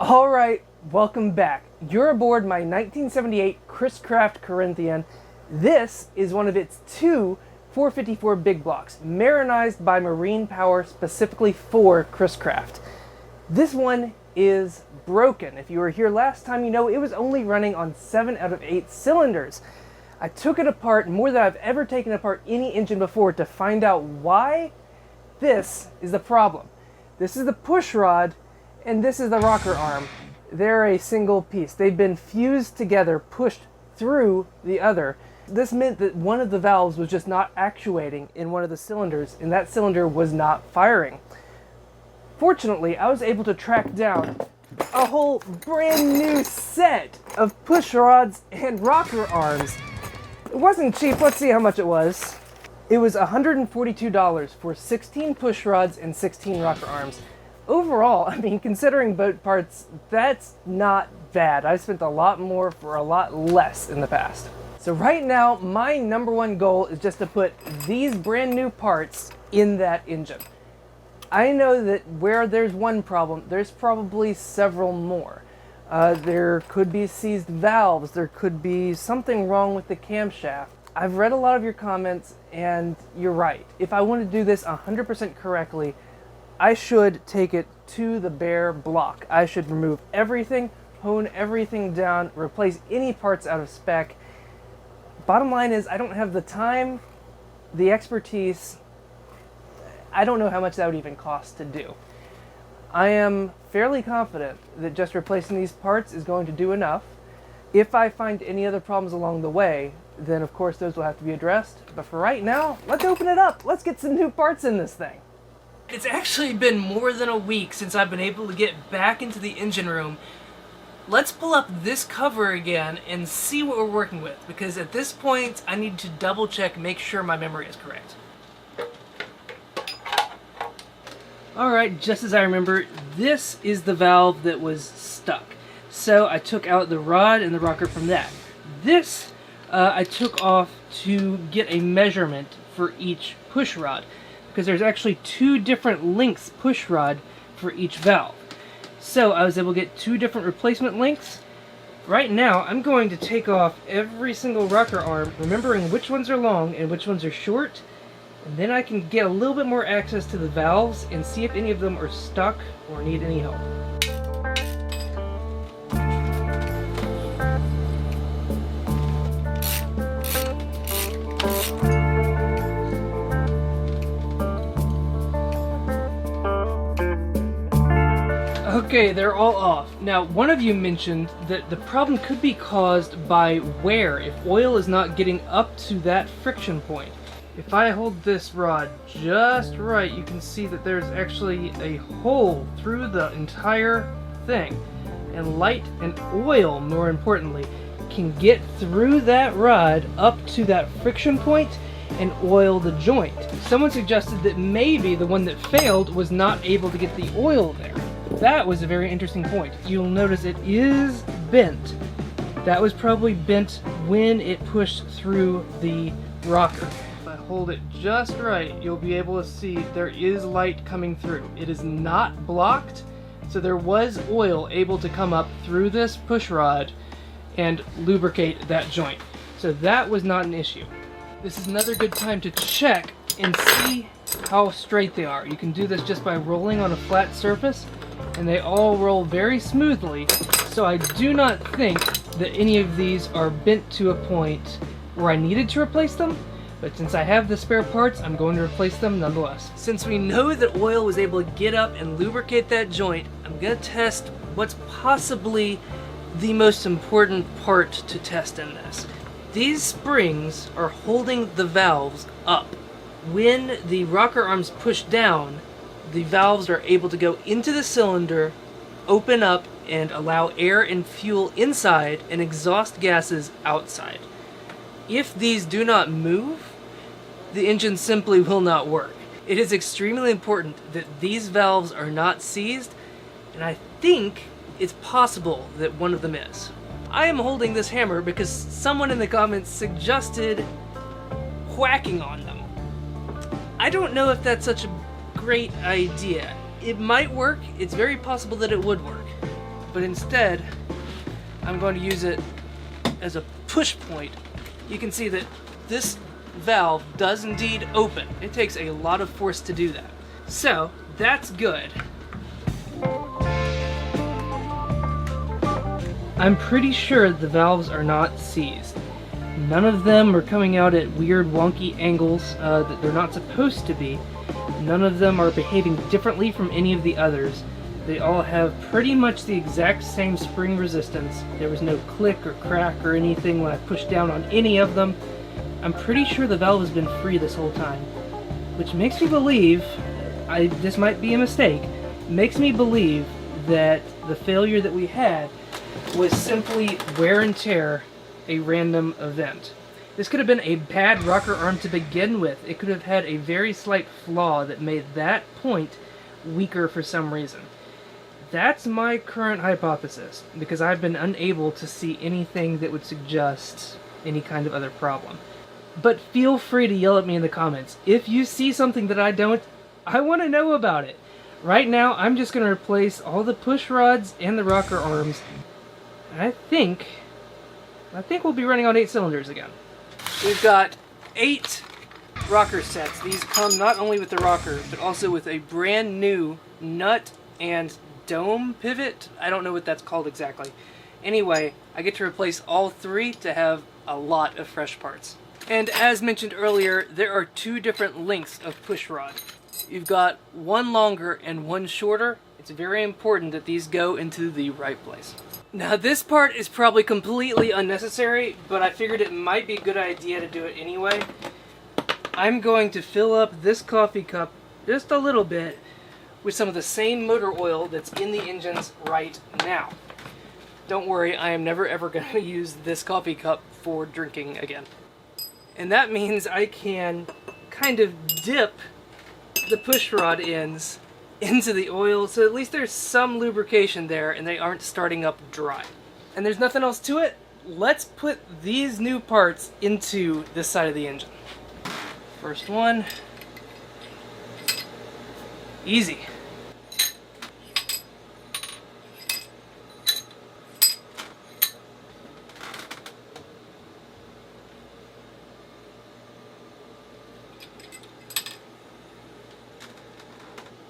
Alright, welcome back. You're aboard my 1978 Chris Craft Corinthian. This is one of its two 454 big blocks, marinized by Marine Power specifically for Chris Craft. This one is broken. If you were here last time, you know it was only running on 7 out of 8 cylinders. I took it apart more than I've ever taken apart any engine before to find out why this is the problem. This is the push rod, and this is the rocker arm. They're a single piece. They've been fused together, pushed through the other. This meant that one of the valves was just not actuating in one of the cylinders, and that cylinder was not firing. Fortunately, I was able to track down a whole brand new set of push rods and rocker arms. It wasn't cheap. Let's see how much it was. It was $142 for 16 push rods and 16 rocker arms. Overall, I mean, considering boat parts, that's not bad. I've spent a lot more for a lot less in the past. So right now, my number one goal is just to put these brand new parts in that engine. I know that where there's one problem, there's probably several more. There could be seized valves, there could be something wrong with the camshaft. I've read a lot of your comments, and you're right. If I want to do this 100% correctly, I should take it to the bare block. I should remove everything, hone everything down, replace any parts out of spec. Bottom line is, I don't have the time, the expertise. I don't know how much that would even cost to do. I am fairly confident that just replacing these parts is going to do enough. If I find any other problems along the way, then of course those will have to be addressed. But for right now, let's open it up. Let's get some new parts in this thing. It's actually been more than a week since I've been able to get back into the engine room. Let's pull up this cover again and see what we're working with, because at this point I need to double check, make sure my memory is correct. Alright, just as I remember, this is the valve that was stuck. So I took out the rod and the rocker from that. This I took off to get a measurement for each push rod, because there's actually two different lengths push rod for each valve. So I was able to get two different replacement lengths. Right now I'm going to take off every single rocker arm, remembering which ones are long and which ones are short, and then I can get a little bit more access to the valves and see if any of them are stuck or need any help. Okay, they're all off. Now, one of you mentioned that the problem could be caused by wear if oil is not getting up to that friction point. If I hold this rod just right, you can see that there's actually a hole through the entire thing. And light and oil, more importantly, can get through that rod up to that friction point and oil the joint. Someone suggested that maybe the one that failed was not able to get the oil there. That was a very interesting point. You'll notice it is bent. That was probably bent when it pushed through the rocker. If I hold it just right, you'll be able to see there is light coming through. It is not blocked, so there was oil able to come up through this push rod and lubricate that joint. So that was not an issue. This is another good time to check and see how straight they are. You can do this just by rolling on a flat surface, and they all roll very smoothly, so I do not think that any of these are bent to a point where I needed to replace them, but since I have the spare parts, I'm going to replace them nonetheless. Since we know that oil was able to get up and lubricate that joint, I'm going to test what's possibly the most important part to test in this. These springs are holding the valves up. When the rocker arms push down, the valves are able to go into the cylinder, open up, and allow air and fuel inside and exhaust gases outside. If these do not move, the engine simply will not work. It is extremely important that these valves are not seized, and I think it's possible that one of them is. I am holding this hammer because someone in the comments suggested whacking on them. I don't know if that's such a great idea. It might work. It's very possible that it would work. but instead I'm going to use it as a push point. You can see that this valve does indeed open. It takes a lot of force to do that. So that's good. I'm pretty sure the valves are not seized. None of them are coming out at weird wonky angles that they're not supposed to be. None of them are behaving differently from any of the others. They all have pretty much the exact same spring resistance. There was no click or crack or anything when I pushed down on any of them. I'm pretty sure the valve has been free this whole time, which makes me believe, this might be a mistake, makes me believe that the failure that we had was simply wear and tear, a random event. This could have been a bad rocker arm to begin with. It could have had a very slight flaw that made that point weaker for some reason. That's my current hypothesis, because I've been unable to see anything that would suggest any kind of other problem. But feel free to yell at me in the comments. If you see something that I don't, I want to know about it. Right now, I'm just going to replace all the push rods and the rocker arms. And I think we'll be running on 8 cylinders again. We've got 8 rocker sets. These come not only with the rocker, but also with a brand new nut and dome pivot. I don't know what that's called exactly. Anyway, I get to replace all 3 to have a lot of fresh parts. And as mentioned earlier, there are 2 different lengths of push rod. You've got one longer and one shorter. It's very important that these go into the right place. Now this part is probably completely unnecessary, but I figured it might be a good idea to do it anyway. I'm going to fill up this coffee cup just a little bit with some of the same motor oil that's in the engines right now. Don't worry, I am never ever going to use this coffee cup for drinking again. And that means I can kind of dip the push rod ends into the oil, so at least there's some lubrication there and they aren't starting up dry. And there's nothing else to it. Let's put these new parts into this side of the engine. First one. Easy.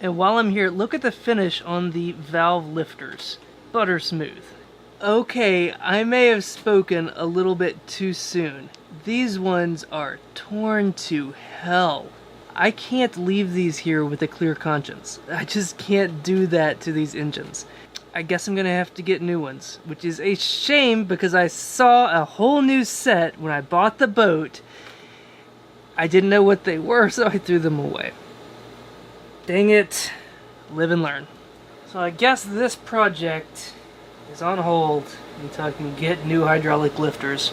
And while I'm here, look at the finish on the valve lifters. Butter smooth. Okay, I may have spoken a little bit too soon. These ones are torn to hell. I can't leave these here with a clear conscience. I just can't do that to these engines. I guess I'm gonna have to get new ones, which is a shame because I saw a whole new set when I bought the boat. I didn't know what they were, so I threw them away. Dang it, live and learn. So I guess this project is on hold until I can get new hydraulic lifters.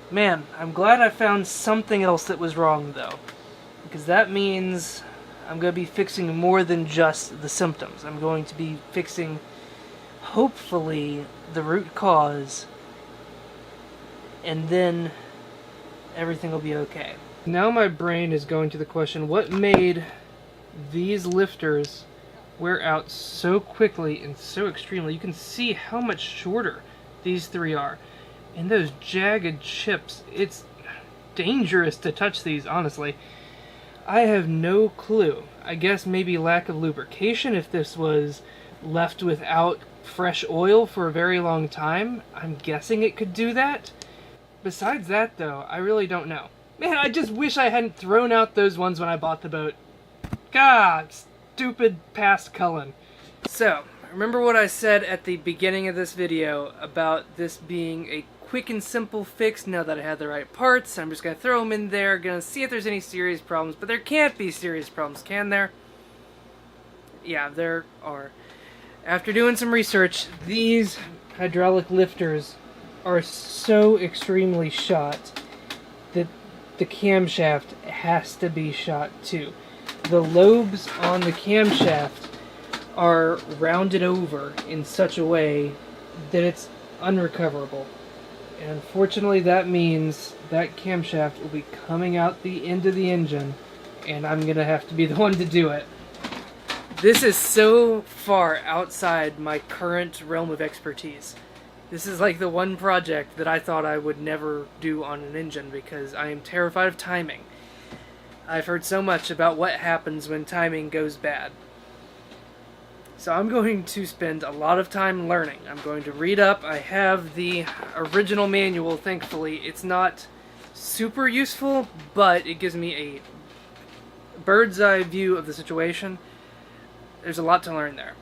Man, I'm glad I found something else that was wrong though, because that means I'm going to be fixing more than just the symptoms. I'm going to be fixing, hopefully, the root cause, and then everything will be okay. Now my brain is going to the question, what made these lifters wear out so quickly and so extremely? You can see how much shorter these 3 are. And those jagged chips, it's dangerous to touch these, honestly. I have no clue. I guess maybe lack of lubrication if this was left without fresh oil for a very long time. I'm guessing it could do that. Besides that, though, I really don't know. Man, I just wish I hadn't thrown out those ones when I bought the boat. God, stupid past Cullen. So, remember what I said at the beginning of this video about this being a quick and simple fix now that I have the right parts. I'm just going to throw them in there, going to see if there's any serious problems. But there can't be serious problems, can there? Yeah, there are. After doing some research, these hydraulic lifters are so extremely shot that the camshaft has to be shot too. The lobes on the camshaft are rounded over in such a way that it's unrecoverable. And unfortunately that means that camshaft will be coming out the end of the engine, and I'm gonna have to be the one to do it. This is so far outside my current realm of expertise. This is like the one project that I thought I would never do on an engine because I am terrified of timing. I've heard so much about what happens when timing goes bad. So I'm going to spend a lot of time learning. I'm going to read up. I have the original manual, thankfully. It's not super useful, but it gives me a bird's eye view of the situation. There's a lot to learn there.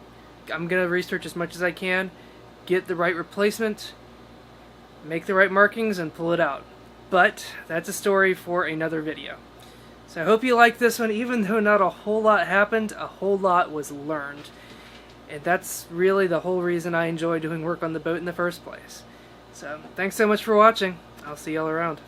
I'm going to research as much as I can, get the right replacement, make the right markings, and pull it out. But that's a story for another video. So I hope you like this one. Even though not a whole lot happened, a whole lot was learned. And that's really the whole reason I enjoy doing work on the boat in the first place. So thanks so much for watching. I'll see y'all around.